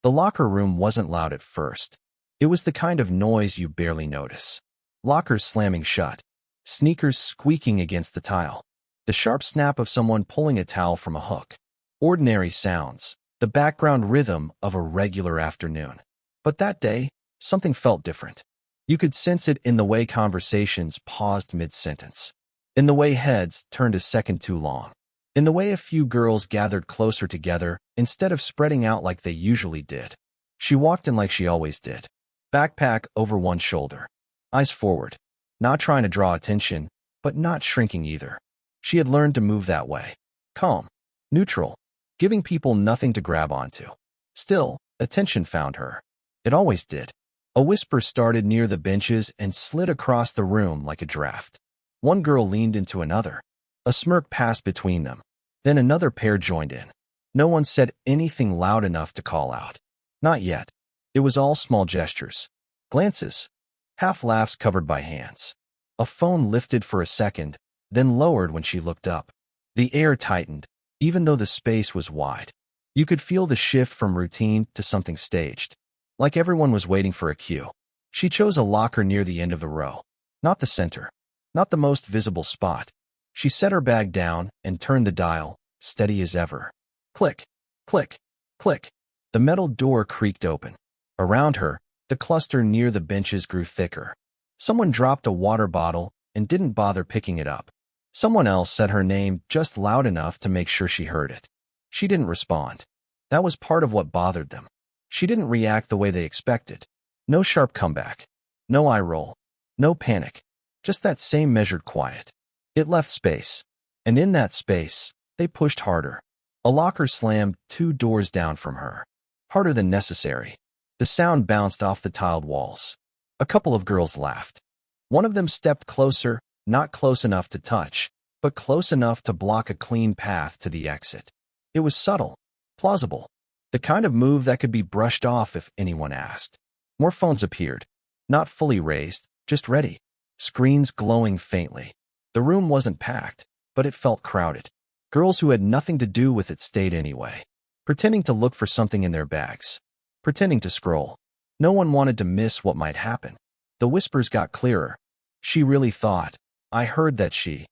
The locker room wasn't loud at first. It was the kind of noise you barely notice. Lockers slamming shut, sneakers squeaking against the tile, the sharp snap of someone pulling a towel from a hook. Ordinary sounds, the background rhythm of a regular afternoon. But that day, something felt different. You could sense it in the way conversations paused mid-sentence, in the way heads turned a second too long, in the way a few girls gathered closer together instead of spreading out like they usually did. She walked in like she always did, backpack over one shoulder, eyes forward, not trying to draw attention, but not shrinking either. She had learned to move that way, calm, neutral, giving people nothing to grab onto. Still, attention found her. It always did. A whisper started near the benches and slid across the room like a draft. One girl leaned into another. A smirk passed between them. Then another pair joined in. No one said anything loud enough to call out. Not yet. It was all small gestures, glances, half laughs covered by hands. A phone lifted for a second, then lowered when she looked up. The air tightened, even though the space was wide. You could feel the shift from routine to something staged, like everyone was waiting for a cue. She chose a locker near the end of the row, not the center, not the most visible spot. She set her bag down and turned the dial, steady as ever. Click, click, click. The metal door creaked open. Around her, the cluster near the benches grew thicker. Someone dropped a water bottle and didn't bother picking it up. Someone else said her name just loud enough to make sure she heard it. She didn't respond. That was part of what bothered them. She didn't react the way they expected. No sharp comeback. No eye roll. No panic. Just that same measured quiet. It left space. And in that space, they pushed harder. A locker slammed 2 doors down from her. Harder than necessary. The sound bounced off the tiled walls. A couple of girls laughed. One of them stepped closer, not close enough to touch, but close enough to block a clean path to the exit. It was subtle, plausible, the kind of move that could be brushed off if anyone asked. More phones appeared, not fully raised, just ready, screens glowing faintly. The room wasn't packed, but it felt crowded. Girls who had nothing to do with it stayed anyway, pretending to look for something in their bags, pretending to scroll. No one wanted to miss what might happen. The whispers got clearer. She really thought, I heard that she.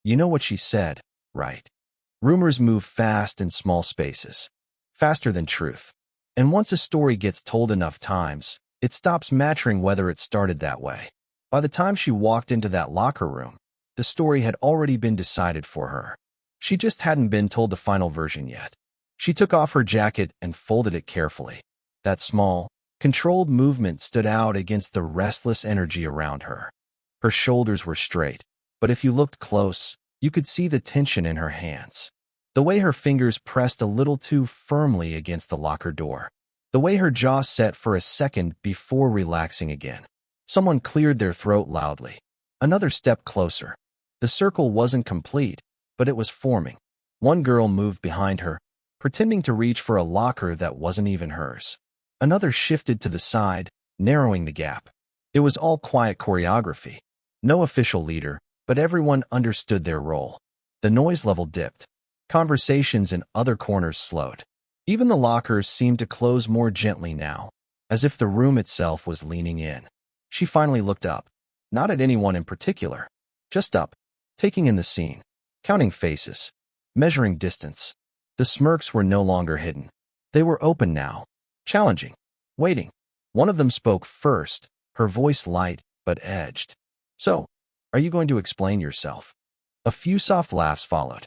You know what she said, right? Rumors move fast in small spaces, faster than truth. And once a story gets told enough times, it stops mattering whether it started that way. By the time she walked into that locker room, the story had already been decided for her. She just hadn't been told the final version yet. She took off her jacket and folded it carefully. That small, controlled movement stood out against the restless energy around her. Her shoulders were straight, but if you looked close, you could see the tension in her hands. The way her fingers pressed a little too firmly against the locker door. The way her jaw set for a second before relaxing again. Someone cleared their throat loudly. Another step closer. The circle wasn't complete, but it was forming. One girl moved behind her, pretending to reach for a locker that wasn't even hers. Another shifted to the side, narrowing the gap. It was all quiet choreography. No official leader, but everyone understood their role. The noise level dipped. Conversations in other corners slowed. Even the lockers seemed to close more gently now, as if the room itself was leaning in. She finally looked up. Not at anyone in particular. Just up, taking in the scene, counting faces, measuring distance. The smirks were no longer hidden. They were open now, challenging, waiting. One of them spoke first, her voice light but edged. So, are you going to explain yourself? A few soft laughs followed.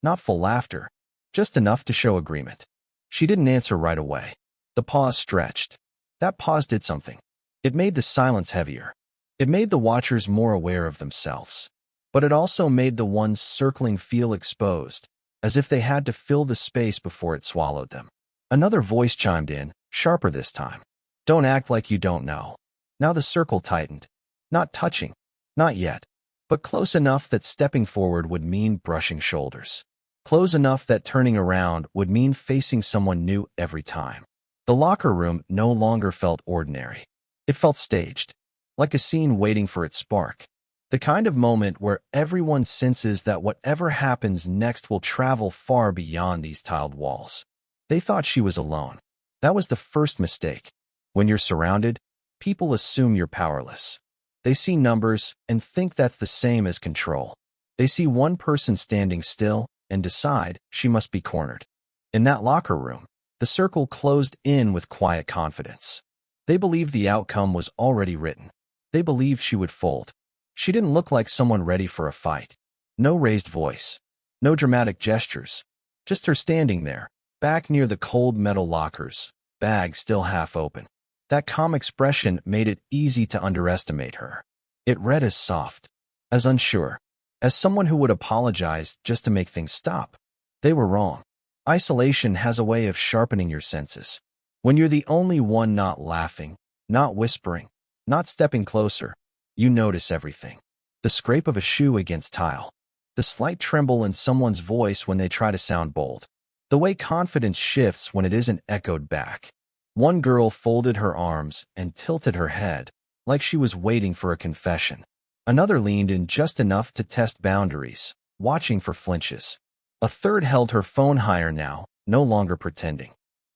Not full laughter, just enough to show agreement. She didn't answer right away. The pause stretched. That pause did something. It made the silence heavier. It made the watchers more aware of themselves. But it also made the ones circling feel exposed, as if they had to fill the space before it swallowed them. Another voice chimed in, sharper this time. Don't act like you don't know. Now the circle tightened. Not touching. Not yet. But close enough that stepping forward would mean brushing shoulders. Close enough that turning around would mean facing someone new every time. The locker room no longer felt ordinary. It felt staged, like a scene waiting for its spark. The kind of moment where everyone senses that whatever happens next will travel far beyond these tiled walls. They thought she was alone. That was the first mistake. When you're surrounded, people assume you're powerless. They see numbers and think that's the same as control. They see one person standing still and decide she must be cornered. In that locker room, the circle closed in with quiet confidence. They believed the outcome was already written. They believed she would fold. She didn't look like someone ready for a fight. No raised voice. No dramatic gestures. Just her standing there, back near the cold metal lockers, bag still half open. That calm expression made it easy to underestimate her. It read as soft, as unsure, as someone who would apologize just to make things stop. They were wrong. Isolation has a way of sharpening your senses. When you're the only one not laughing, not whispering, not stepping closer, you notice everything. The scrape of a shoe against tile. The slight tremble in someone's voice when they try to sound bold. The way confidence shifts when it isn't echoed back. One girl folded her arms and tilted her head, like she was waiting for a confession. Another leaned in just enough to test boundaries, watching for flinches. A third held her phone higher now, no longer pretending.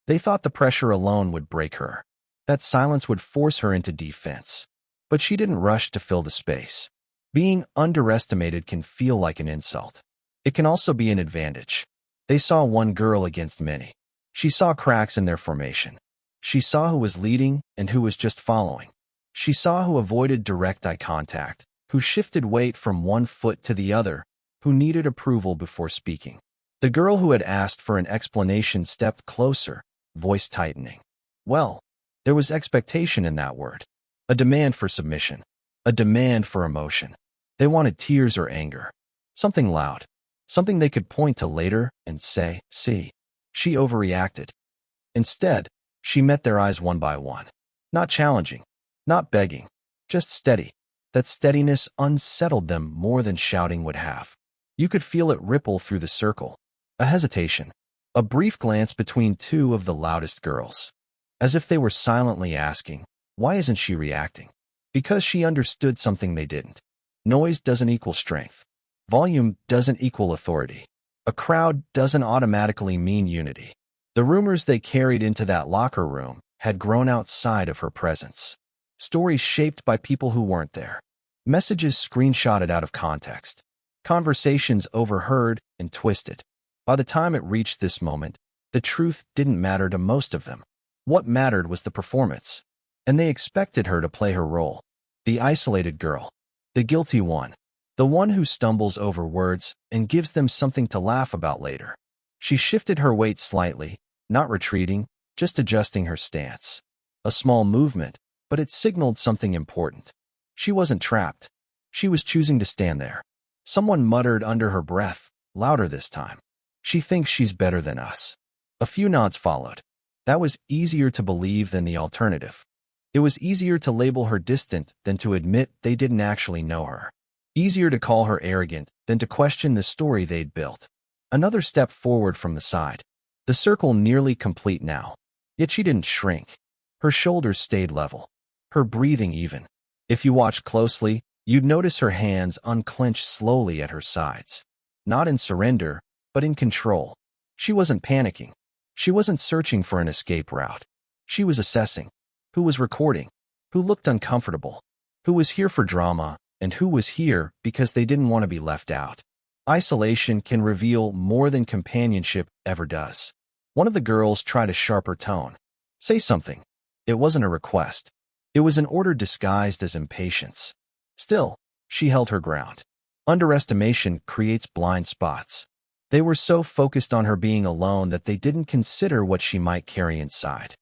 They thought the pressure alone would break her. That silence would force her into defense. But she didn't rush to fill the space. Being underestimated can feel like an insult. It can also be an advantage. They saw one girl against many. She saw cracks in their formation. She saw who was leading and who was just following. She saw who avoided direct eye contact, who shifted weight from one foot to the other, who needed approval before speaking. The girl who had asked for an explanation stepped closer, voice tightening. Well, there was expectation in that word. A demand for submission. A demand for emotion. They wanted tears or anger. Something loud. Something they could point to later and say, see. She overreacted. Instead, she met their eyes one by one. Not challenging. Not begging. Just steady. That steadiness unsettled them more than shouting would have. You could feel it ripple through the circle. A hesitation. A brief glance between two of the loudest girls. As if they were silently asking, why isn't she reacting? Because she understood something they didn't. Noise doesn't equal strength. Volume doesn't equal authority. A crowd doesn't automatically mean unity. The rumors they carried into that locker room had grown outside of her presence. Stories shaped by people who weren't there. Messages screenshotted out of context. Conversations overheard and twisted. By the time it reached this moment, the truth didn't matter to most of them. What mattered was the performance. And they expected her to play her role. The isolated girl. The guilty one. The one who stumbles over words and gives them something to laugh about later. She shifted her weight slightly, not retreating, just adjusting her stance. A small movement, but it signaled something important. She wasn't trapped. She was choosing to stand there. Someone muttered under her breath, louder this time. She thinks she's better than us. A few nods followed. That was easier to believe than the alternative. It was easier to label her distant than to admit they didn't actually know her. Easier to call her arrogant than to question the story they'd built. Another step forward from the side. The circle nearly complete now. Yet she didn't shrink. Her shoulders stayed level. Her breathing even. If you watched closely, you'd notice her hands unclench slowly at her sides. Not in surrender, but in control. She wasn't panicking. She wasn't searching for an escape route. She was assessing. Who was recording? Who looked uncomfortable? Who was here for drama? And who was here because they didn't want to be left out? Isolation can reveal more than companionship ever does. One of the girls tried a sharper tone. Say something. It wasn't a request. It was an order disguised as impatience. Still, she held her ground. Underestimation creates blind spots. They were so focused on her being alone that they didn't consider what she might carry inside.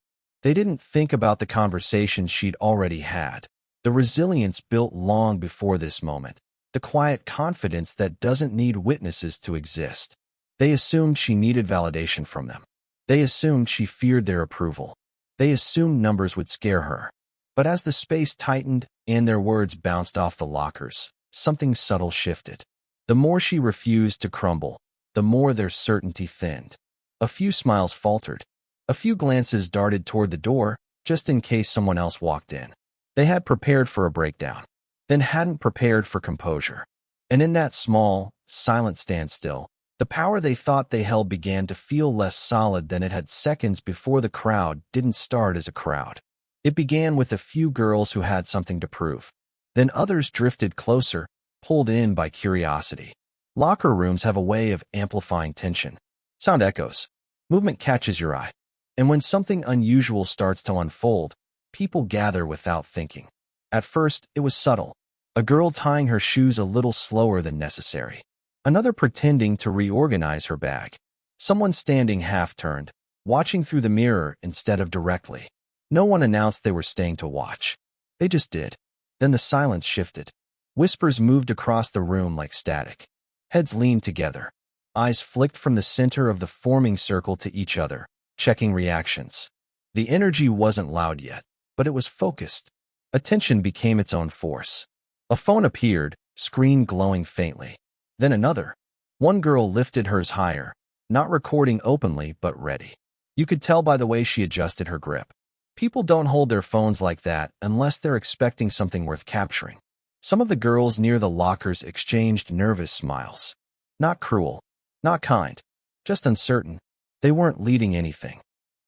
They didn't think about the conversations she'd already had. The resilience built long before this moment. The quiet confidence that doesn't need witnesses to exist. They assumed she needed validation from them. They assumed she feared their approval. They assumed numbers would scare her. But as the space tightened and their words bounced off the lockers, something subtle shifted. The more she refused to crumble, the more their certainty thinned. A few smiles faltered. A few glances darted toward the door, just in case someone else walked in. They had prepared for a breakdown, then hadn't prepared for composure. And in that small, silent standstill, The power they thought they held began to feel less solid than it had seconds before. The crowd didn't start as a crowd. It began with a few girls who had something to prove. Then others drifted closer, pulled in by curiosity. Locker rooms have a way of amplifying tension. Sound echoes. Movement catches your eye. And when something unusual starts to unfold, people gather without thinking. At first, it was subtle. A girl tying her shoes a little slower than necessary. Another pretending to reorganize her bag. Someone standing half-turned, watching through the mirror instead of directly. No one announced they were staying to watch. They just did. Then the silence shifted. Whispers moved across the room like static. Heads leaned together. Eyes flicked from the center of the forming circle to each other, checking reactions. The energy wasn't loud yet, but it was focused. Attention became its own force. A phone appeared, screen glowing faintly. Then another. One girl lifted hers higher, not recording openly but ready. You could tell by the way she adjusted her grip. People don't hold their phones like that unless they're expecting something worth capturing. Some of the girls near the lockers exchanged nervous smiles. Not cruel, not kind, just uncertain. They weren't leading anything.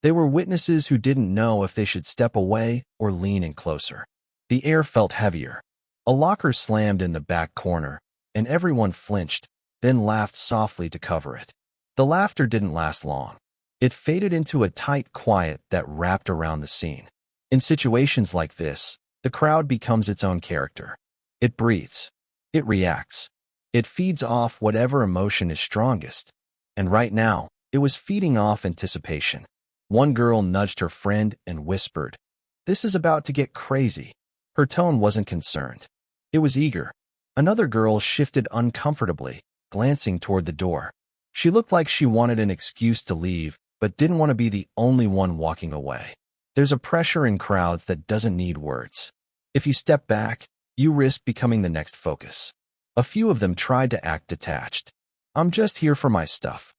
They were witnesses who didn't know if they should step away or lean in closer. The air felt heavier. A locker slammed in the back corner, and everyone flinched, then laughed softly to cover it. The laughter didn't last long. It faded into a tight quiet that wrapped around the scene. In situations like this, the crowd becomes its own character. It breathes. It reacts. It feeds off whatever emotion is strongest. And right now, it was feeding off anticipation. One girl nudged her friend and whispered, "This is about to get crazy." Her tone wasn't concerned. It was eager. Another girl shifted uncomfortably, glancing toward the door. She looked like she wanted an excuse to leave, but didn't want to be the only one walking away. There's a pressure in crowds that doesn't need words. If you step back, you risk becoming the next focus. A few of them tried to act detached. "I'm just here for my stuff,"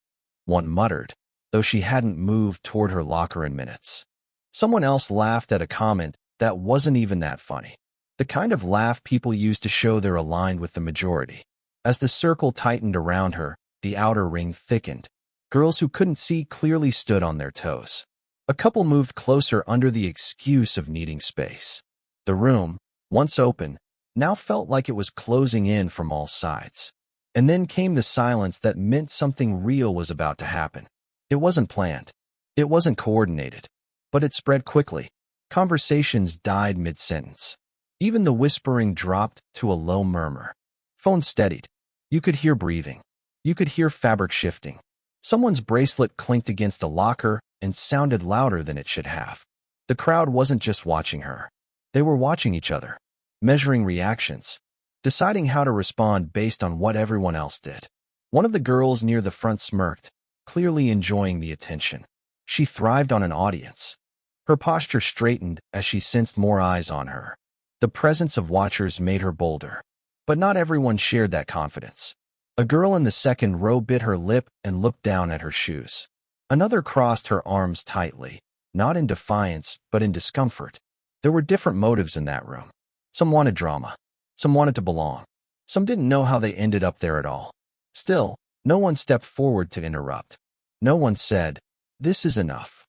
one muttered, though she hadn't moved toward her locker in minutes. Someone else laughed at a comment that wasn't even that funny. The kind of laugh people use to show they're aligned with the majority. As the circle tightened around her, the outer ring thickened. Girls who couldn't see clearly stood on their toes. A couple moved closer under the excuse of needing space. The room, once open, now felt like it was closing in from all sides. And then came the silence that meant something real was about to happen. It wasn't planned. It wasn't coordinated. But it spread quickly. Conversations died mid-sentence. Even the whispering dropped to a low murmur. Phone steadied. You could hear breathing. You could hear fabric shifting. Someone's bracelet clinked against a locker and sounded louder than it should have. The crowd wasn't just watching her. They were watching each other, measuring reactions, deciding how to respond based on what everyone else did. One of the girls near the front smirked, clearly enjoying the attention. She thrived on an audience. Her posture straightened as she sensed more eyes on her. The presence of watchers made her bolder. But not everyone shared that confidence. A girl in the second row bit her lip and looked down at her shoes. Another crossed her arms tightly, not in defiance, but in discomfort. There were different motives in that room. Some wanted drama. Some wanted to belong. Some didn't know how they ended up there at all. Still, no one stepped forward to interrupt. No one said, "This is enough."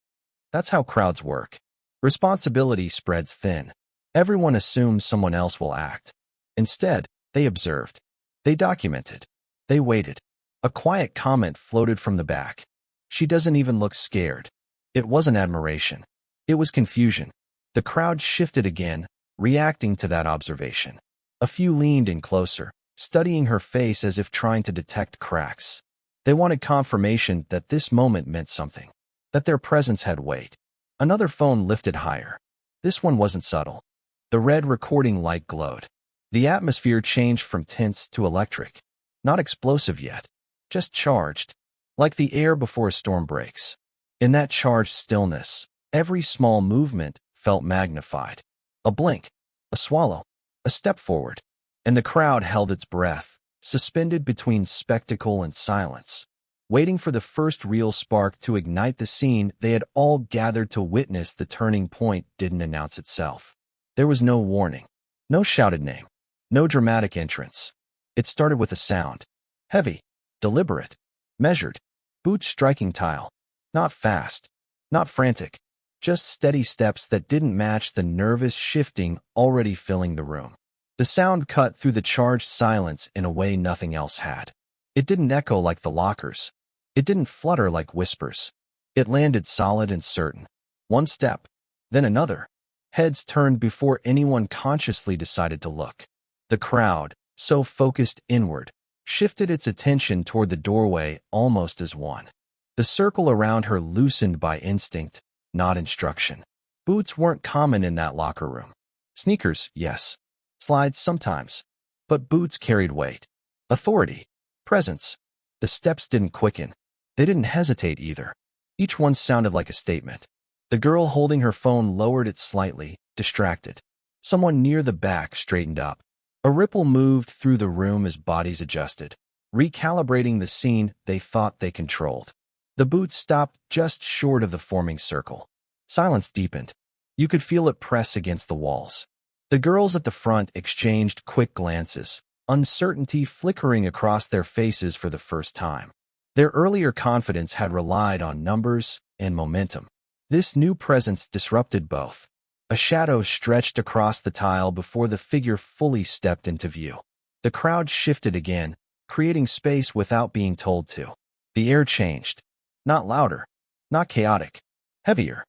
That's how crowds work. Responsibility spreads thin. Everyone assumes someone else will act. Instead, they observed. They documented. They waited. A quiet comment floated from the back. "She doesn't even look scared." It wasn't admiration. It was confusion. The crowd shifted again, reacting to that observation. A few leaned in closer, studying her face as if trying to detect cracks. They wanted confirmation that this moment meant something, that their presence had weight. Another phone lifted higher. This one wasn't subtle. The red recording light glowed. The atmosphere changed from tense to electric. Not explosive yet, just charged, like the air before a storm breaks. In that charged stillness, every small movement felt magnified. A blink, a swallow, a step forward, and the crowd held its breath, suspended between spectacle and silence, waiting for the first real spark to ignite the scene they had all gathered to witness. The turning point didn't announce itself. There was no warning, no shouted name, no dramatic entrance. It started with a sound. Heavy, deliberate, Measured. Boots striking tile. Not fast. Not frantic. Just steady steps that didn't match the nervous shifting already filling the room. The sound cut through the charged silence in a way nothing else had. It didn't echo like the lockers. It didn't flutter like whispers. It landed solid and certain. One step, then another. Heads turned before anyone consciously decided to look. The crowd, so focused inward, shifted its attention toward the doorway almost as one. The circle around her loosened by instinct, not instruction. Boots weren't common in that locker room. Sneakers, yes. Slides sometimes. But boots carried weight. Authority. Presence. The steps didn't quicken. They didn't hesitate either. Each one sounded like a statement. The girl holding her phone lowered it slightly, distracted. Someone near the back straightened up. A ripple moved through the room as bodies adjusted, recalibrating the scene they thought they controlled. The boots stopped just short of the forming circle. Silence deepened. You could feel it press against the walls. The girls at the front exchanged quick glances, uncertainty flickering across their faces for the first time. Their earlier confidence had relied on numbers and momentum. This new presence disrupted both. A shadow stretched across the tile before the figure fully stepped into view. The crowd shifted again, creating space without being told to. The air changed. Not louder, not chaotic, heavier.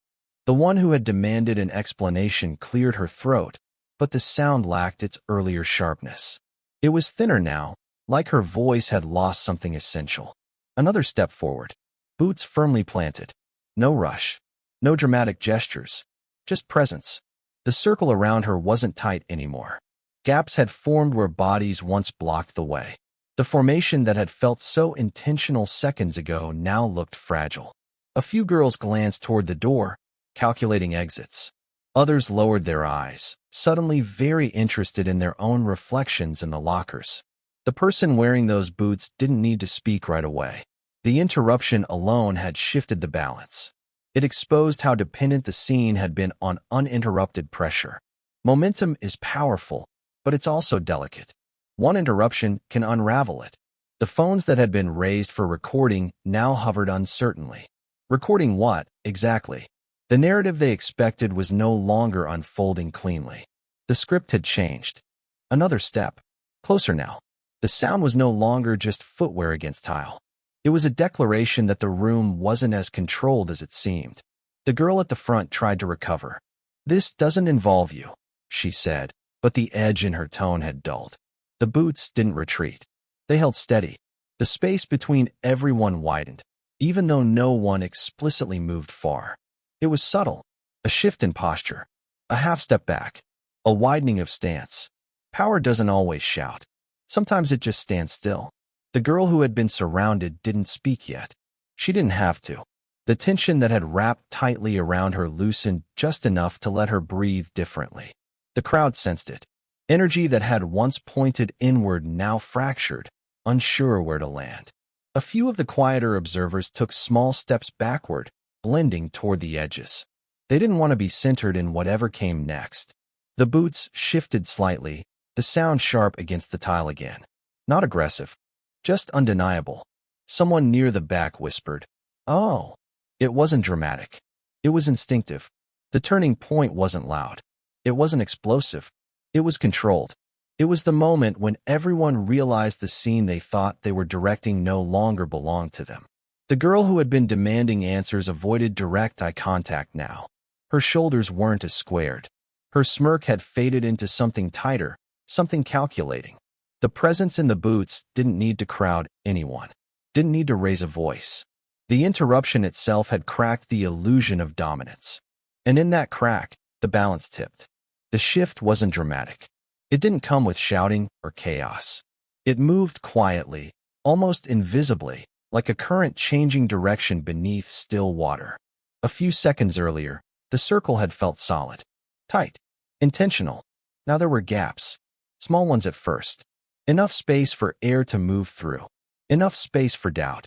The one who had demanded an explanation cleared her throat, but the sound lacked its earlier sharpness. It was thinner now, like her voice had lost something essential. Another step forward. Boots firmly planted. No rush. No dramatic gestures. Just presence. The circle around her wasn't tight anymore. Gaps had formed where bodies once blocked the way. The formation that had felt so intentional seconds ago now looked fragile. A few girls glanced toward the door, calculating exits. Others lowered their eyes, suddenly very interested in their own reflections in the lockers. The person wearing those boots didn't need to speak right away. The interruption alone had shifted the balance. It exposed how dependent the scene had been on uninterrupted pressure. Momentum is powerful, but it's also delicate. One interruption can unravel it. The phones that had been raised for recording now hovered uncertainly. Recording what, exactly? The narrative they expected was no longer unfolding cleanly. The script had changed. Another step. Closer now. The sound was no longer just footwear against tile. It was a declaration that the room wasn't as controlled as it seemed. The girl at the front tried to recover. "This doesn't involve you," she said, but the edge in her tone had dulled. The boots didn't retreat. They held steady. The space between everyone widened, even though no one explicitly moved far. It was subtle. A shift in posture. A half step back. A widening of stance. Power doesn't always shout. Sometimes it just stands still. The girl who had been surrounded didn't speak yet. She didn't have to. The tension that had wrapped tightly around her loosened just enough to let her breathe differently. The crowd sensed it. Energy that had once pointed inward now fractured, unsure where to land. A few of the quieter observers took small steps backward, blending toward the edges. They didn't want to be centered in whatever came next. The boots shifted slightly, the sound sharp against the tile again. Not aggressive. Just undeniable. Someone near the back whispered, "Oh." It wasn't dramatic. It was instinctive. The turning point wasn't loud. It wasn't explosive. It was controlled. It was the moment when everyone realized the scene they thought they were directing no longer belonged to them. The girl who had been demanding answers avoided direct eye contact now. Her shoulders weren't as squared. Her smirk had faded into something tighter, something calculating. The presence in the boots didn't need to crowd anyone, didn't need to raise a voice. The interruption itself had cracked the illusion of dominance. And in that crack, the balance tipped. The shift wasn't dramatic. It didn't come with shouting or chaos. It moved quietly, almost invisibly, like a current changing direction beneath still water. A few seconds earlier, the circle had felt solid, tight, intentional. Now there were gaps, small ones at first. Enough space for air to move through. Enough space for doubt.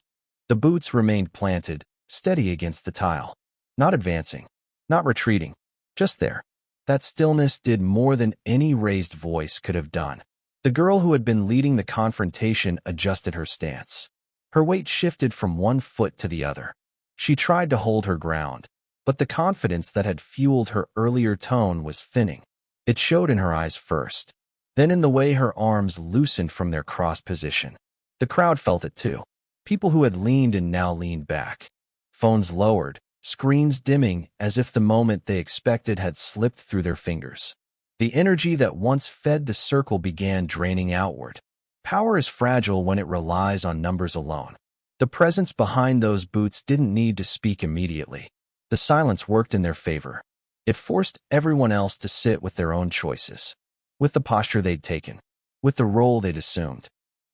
The boots remained planted, steady against the tile. Not advancing. Not retreating. Just there. That stillness did more than any raised voice could have done. The girl who had been leading the confrontation adjusted her stance. Her weight shifted from one foot to the other. She tried to hold her ground, but the confidence that had fueled her earlier tone was thinning. It showed in her eyes first, then in the way her arms loosened from their crossed position. The crowd felt it too. People who had leaned and now leaned back. Phones lowered, screens dimming as if the moment they expected had slipped through their fingers. The energy that once fed the circle began draining outward. Power is fragile when it relies on numbers alone. The presence behind those boots didn't need to speak immediately. The silence worked in their favor. It forced everyone else to sit with their own choices, with the posture they'd taken, with the role they'd assumed.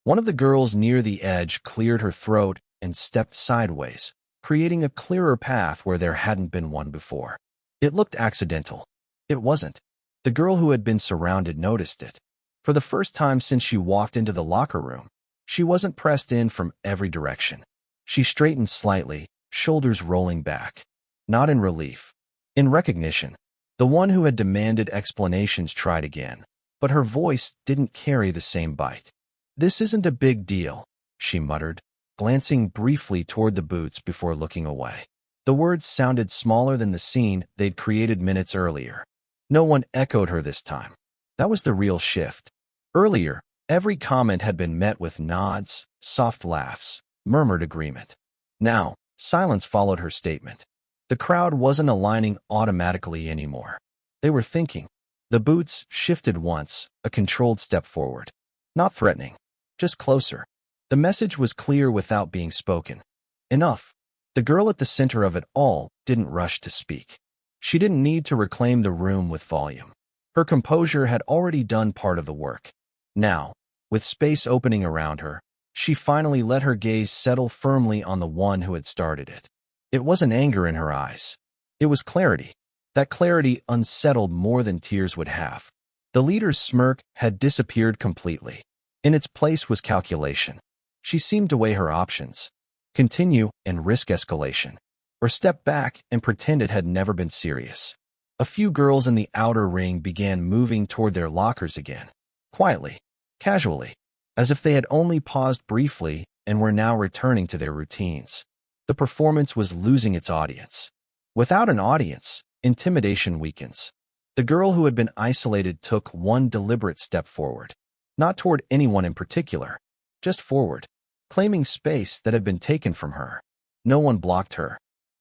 One of the girls near the edge cleared her throat and stepped sideways, creating a clearer path where there hadn't been one before. It looked accidental. It wasn't. The girl who had been surrounded noticed it. For the first time since she walked into the locker room, she wasn't pressed in from every direction. She straightened slightly, shoulders rolling back. Not in relief. In recognition. The one who had demanded explanations tried again, but her voice didn't carry the same bite. "This isn't a big deal," she muttered, glancing briefly toward the boots before looking away. The words sounded smaller than the scene they'd created minutes earlier. No one echoed her this time. That was the real shift. Earlier, every comment had been met with nods, soft laughs, murmured agreement. Now, silence followed her statement. The crowd wasn't aligning automatically anymore. They were thinking. The boots shifted once, a controlled step forward. Not threatening, just closer. The message was clear without being spoken. Enough. The girl at the center of it all didn't rush to speak. She didn't need to reclaim the room with volume. Her composure had already done part of the work. Now, with space opening around her, she finally let her gaze settle firmly on the one who had started it. It wasn't anger in her eyes. It was clarity. That clarity unsettled more than tears would have. The leader's smirk had disappeared completely. In its place was calculation. She seemed to weigh her options. Continue and risk escalation, or step back and pretend it had never been serious. A few girls in the outer ring began moving toward their lockers again. Quietly, casually, as if they had only paused briefly and were now returning to their routines. The performance was losing its audience. Without an audience, intimidation weakens. The girl who had been isolated took one deliberate step forward. Not toward anyone in particular, just forward, claiming space that had been taken from her. No one blocked her.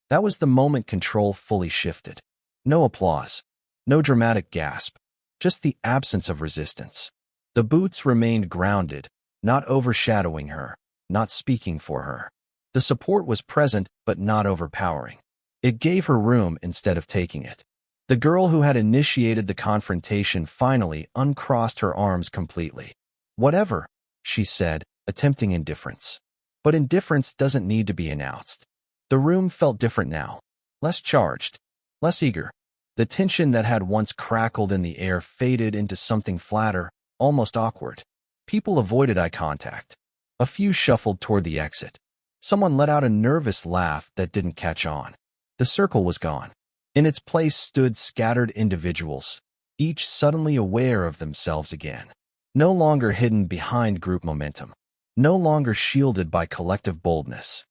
That was the moment control fully shifted. No applause, no dramatic gasp, just the absence of resistance. The boots remained grounded, not overshadowing her, not speaking for her. The support was present but not overpowering. It gave her room instead of taking it. The girl who had initiated the confrontation finally uncrossed her arms completely. "Whatever," she said, attempting indifference. But indifference doesn't need to be announced. The room felt different now. Less charged. Less eager. The tension that had once crackled in the air faded into something flatter, almost awkward. People avoided eye contact. A few shuffled toward the exit. Someone let out a nervous laugh that didn't catch on. The circle was gone. In its place stood scattered individuals, each suddenly aware of themselves again. No longer hidden behind group momentum. No longer shielded by collective boldness.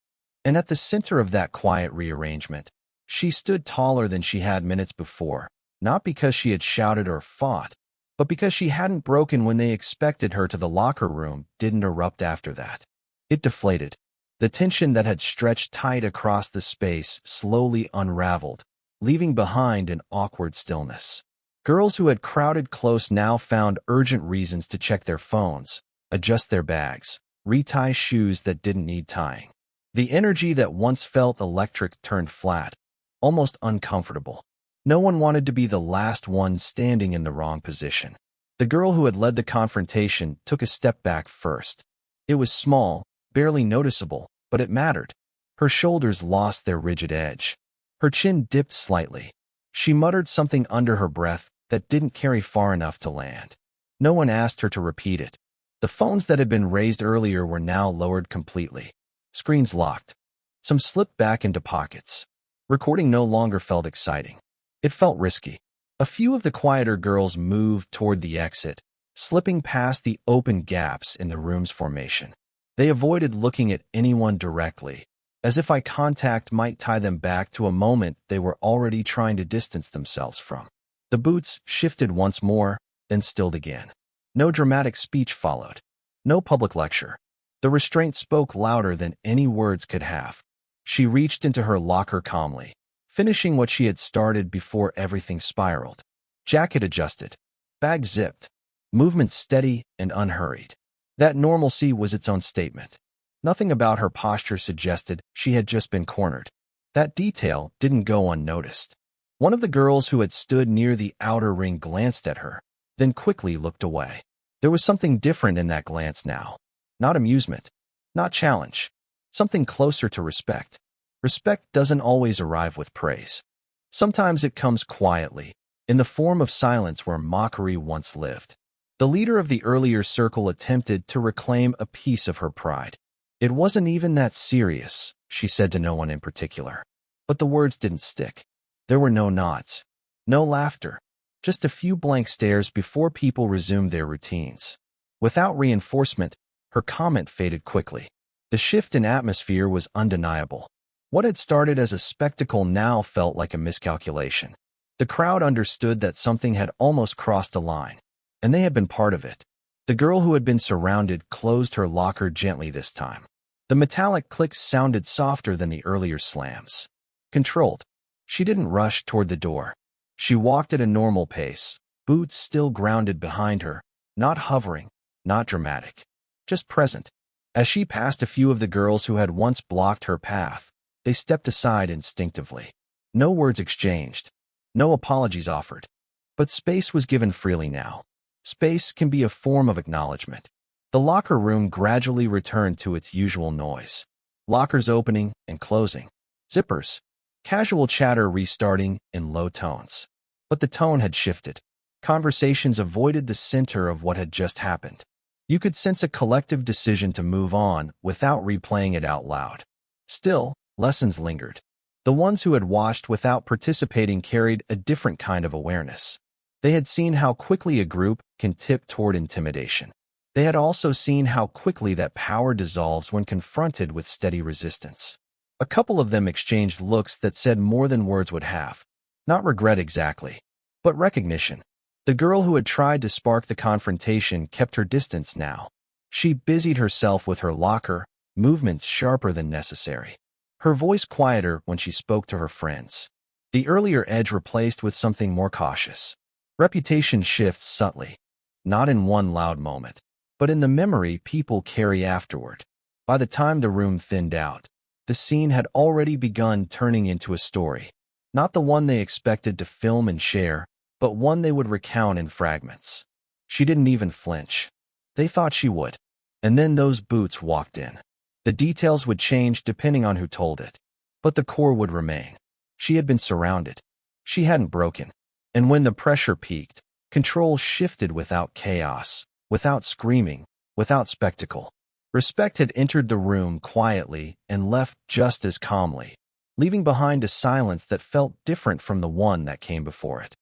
And at the center of that quiet rearrangement, she stood taller than she had minutes before, not because she had shouted or fought, but because she hadn't broken when they expected her to. The locker room didn't erupt after that. It deflated. The tension that had stretched tight across the space slowly unraveled, leaving behind an awkward stillness. Girls who had crowded close now found urgent reasons to check their phones, adjust their bags, retie shoes that didn't need tying. The energy that once felt electric turned flat, almost uncomfortable. No one wanted to be the last one standing in the wrong position. The girl who had led the confrontation took a step back first. It was small, barely noticeable, but it mattered. Her shoulders lost their rigid edge. Her chin dipped slightly. She muttered something under her breath that didn't carry far enough to land. No one asked her to repeat it. The phones that had been raised earlier were now lowered completely. Screens locked. Some slipped back into pockets. Recording no longer felt exciting. It felt risky. A few of the quieter girls moved toward the exit, slipping past the open gaps in the room's formation. They avoided looking at anyone directly, as if eye contact might tie them back to a moment they were already trying to distance themselves from. The boots shifted once more, then stilled again. No dramatic speech followed. No public lecture. The restraint spoke louder than any words could have. She reached into her locker calmly, finishing what she had started before everything spiraled. Jacket adjusted. Bag zipped. Movement steady and unhurried. That normalcy was its own statement. Nothing about her posture suggested she had just been cornered. That detail didn't go unnoticed. One of the girls who had stood near the outer ring glanced at her, then quickly looked away. There was something different in that glance now. Not amusement. Not challenge. Something closer to respect. Respect doesn't always arrive with praise. Sometimes it comes quietly, in the form of silence where mockery once lived. The leader of the earlier circle attempted to reclaim a piece of her pride. It wasn't even that serious, she said to no one in particular. But the words didn't stick. There were no nods. No laughter. Just a few blank stares before people resumed their routines. Without reinforcement, her comment faded quickly. The shift in atmosphere was undeniable. What had started as a spectacle now felt like a miscalculation. The crowd understood that something had almost crossed a line, and they had been part of it. The girl who had been surrounded closed her locker gently this time. The metallic clicks sounded softer than the earlier slams. Controlled. She didn't rush toward the door. She walked at a normal pace, boots still grounded behind her, not hovering, not dramatic, just present. As she passed a few of the girls who had once blocked her path, they stepped aside instinctively. No words exchanged. No apologies offered. But space was given freely now. Space can be a form of acknowledgement. The locker room gradually returned to its usual noise. Lockers opening and closing. Zippers. Casual chatter restarting in low tones. But the tone had shifted. Conversations avoided the center of what had just happened. You could sense a collective decision to move on without replaying it out loud. Still, lessons lingered. The ones who had watched without participating carried a different kind of awareness. They had seen how quickly a group can tip toward intimidation. They had also seen how quickly that power dissolves when confronted with steady resistance. A couple of them exchanged looks that said more than words would have. Not regret exactly, but recognition. The girl who had tried to spark the confrontation kept her distance now. She busied herself with her locker, movements sharper than necessary. Her voice quieter when she spoke to her friends. The earlier edge replaced with something more cautious. Reputation shifts subtly, not in one loud moment, but in the memory people carry afterward. By the time the room thinned out, the scene had already begun turning into a story. Not the one they expected to film and share, but one they would recount in fragments. She didn't even flinch. They thought she would. And then those boots walked in. The details would change depending on who told it. But the core would remain. She had been surrounded. She hadn't broken. And when the pressure peaked, control shifted without chaos, without screaming, without spectacle. Respect had entered the room quietly and left just as calmly, leaving behind a silence that felt different from the one that came before it.